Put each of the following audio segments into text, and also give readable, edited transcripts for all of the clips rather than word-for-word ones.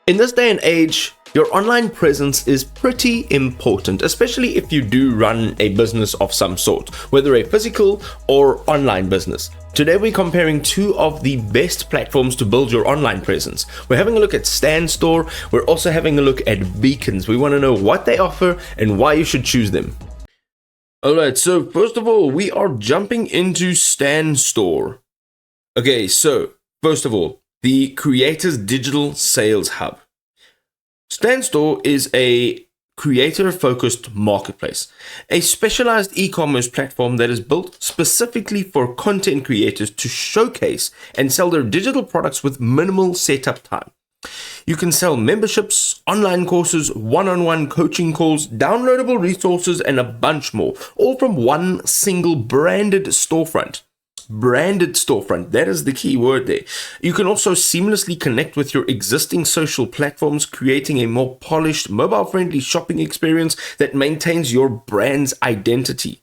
In this day and age, your online presence is pretty important, especially if you do run a business of some sort, whether a physical or online business. Today we're comparing two of the best platforms to build your online presence. We're having a look at Stan Store. We're also having a look at Beacons. We want to know what they offer and why you should choose them. Alright, so first of all, we are jumping into Stan Store. Okay, so first of all, the Creators Digital Sales Hub. Stan Store is a creator-focused marketplace, a specialized e-commerce platform that is built specifically for content creators to showcase and sell their digital products with minimal setup time. You can sell memberships, online courses, one-on-one coaching calls, downloadable resources, and a bunch more, all from one single branded storefront. Branded storefront, that is the key word there. You can also seamlessly connect with your existing social platforms, creating a more polished, mobile-friendly shopping experience that maintains your brand's identity.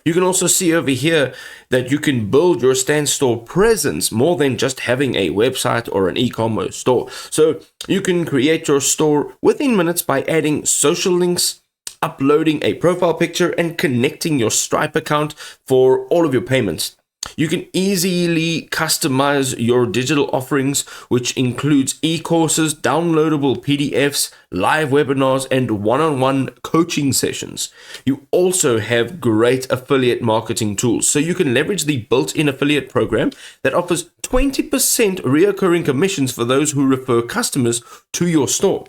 You can also see over here that you can build your Stan Store presence more than just having a website or an e-commerce store. So you can create your store within minutes by adding social links, uploading a profile picture, and connecting your Stripe account for all of your payments. You can easily customize your digital offerings, which includes e-courses, downloadable PDFs, live webinars, and one-on-one coaching sessions. You also have great affiliate marketing tools, so you can leverage the built-in affiliate program that offers 20% recurring commissions for those who refer customers to your store.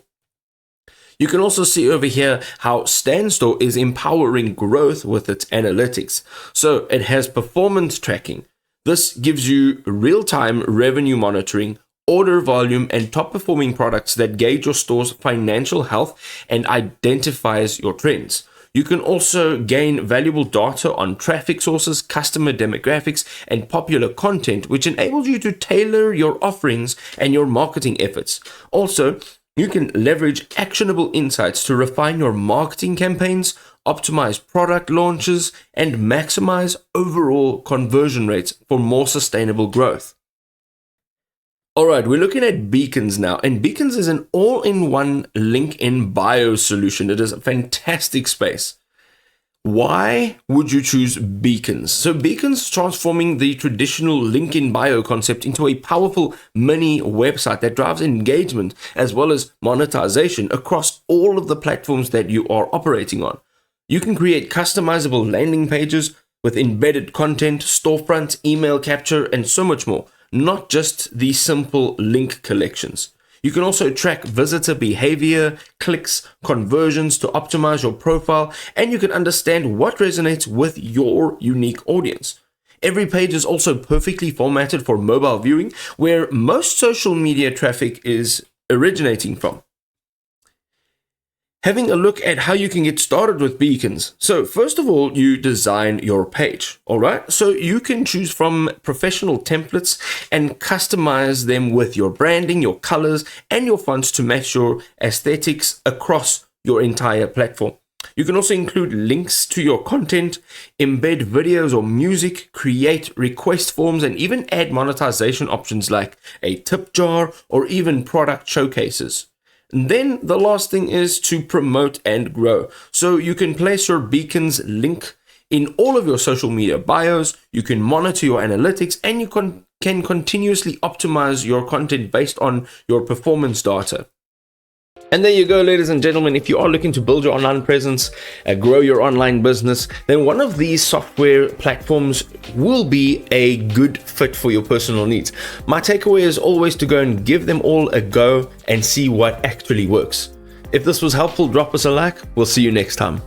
You can also see over here how Stan Store is empowering growth with its analytics. So it has performance tracking. This gives you real-time revenue monitoring, order volume, and top performing products that gauge your store's financial health and identifies your trends. You can also gain valuable data on traffic sources, customer demographics, and popular content, which enables you to tailor your offerings and your marketing efforts. Also, you can leverage actionable insights to refine your marketing campaigns, optimize product launches, and maximize overall conversion rates for more sustainable growth. Alright, we're looking at Beacons now, and Beacons is an all-in-one link in bio solution. It is a fantastic space. Why would you choose Beacons? So Beacons is transforming the traditional link in bio concept into a powerful mini website that drives engagement as well as monetization across all of the platforms that you are operating on. You can create customizable landing pages with embedded content, storefront, email capture, and so much more, not just the simple link collections. You can also track visitor behavior, clicks, conversions to optimize your profile, and you can understand what resonates with your unique audience. Every page is also perfectly formatted for mobile viewing, where most social media traffic is originating from. Having a look at how you can get started with Beacons. So first of all, you design your page, all right? So you can choose from professional templates and customize them with your branding, your colors, and your fonts to match your aesthetics across your entire platform. You can also include links to your content, embed videos or music, create request forms, and even add monetization options like a tip jar or even product showcases. And then the last thing is to promote and grow. So you can place your Beacons link in all of your social media bios, you can monitor your analytics, and you can continuously optimize your content based on your performance data. And there you go, ladies and gentlemen. If you are looking to build your online presence, grow your online business, then one of these software platforms will be a good fit for your personal needs. My takeaway is always to go and give them all a go and see what actually works. If this was helpful, drop us a like. We'll see you next time.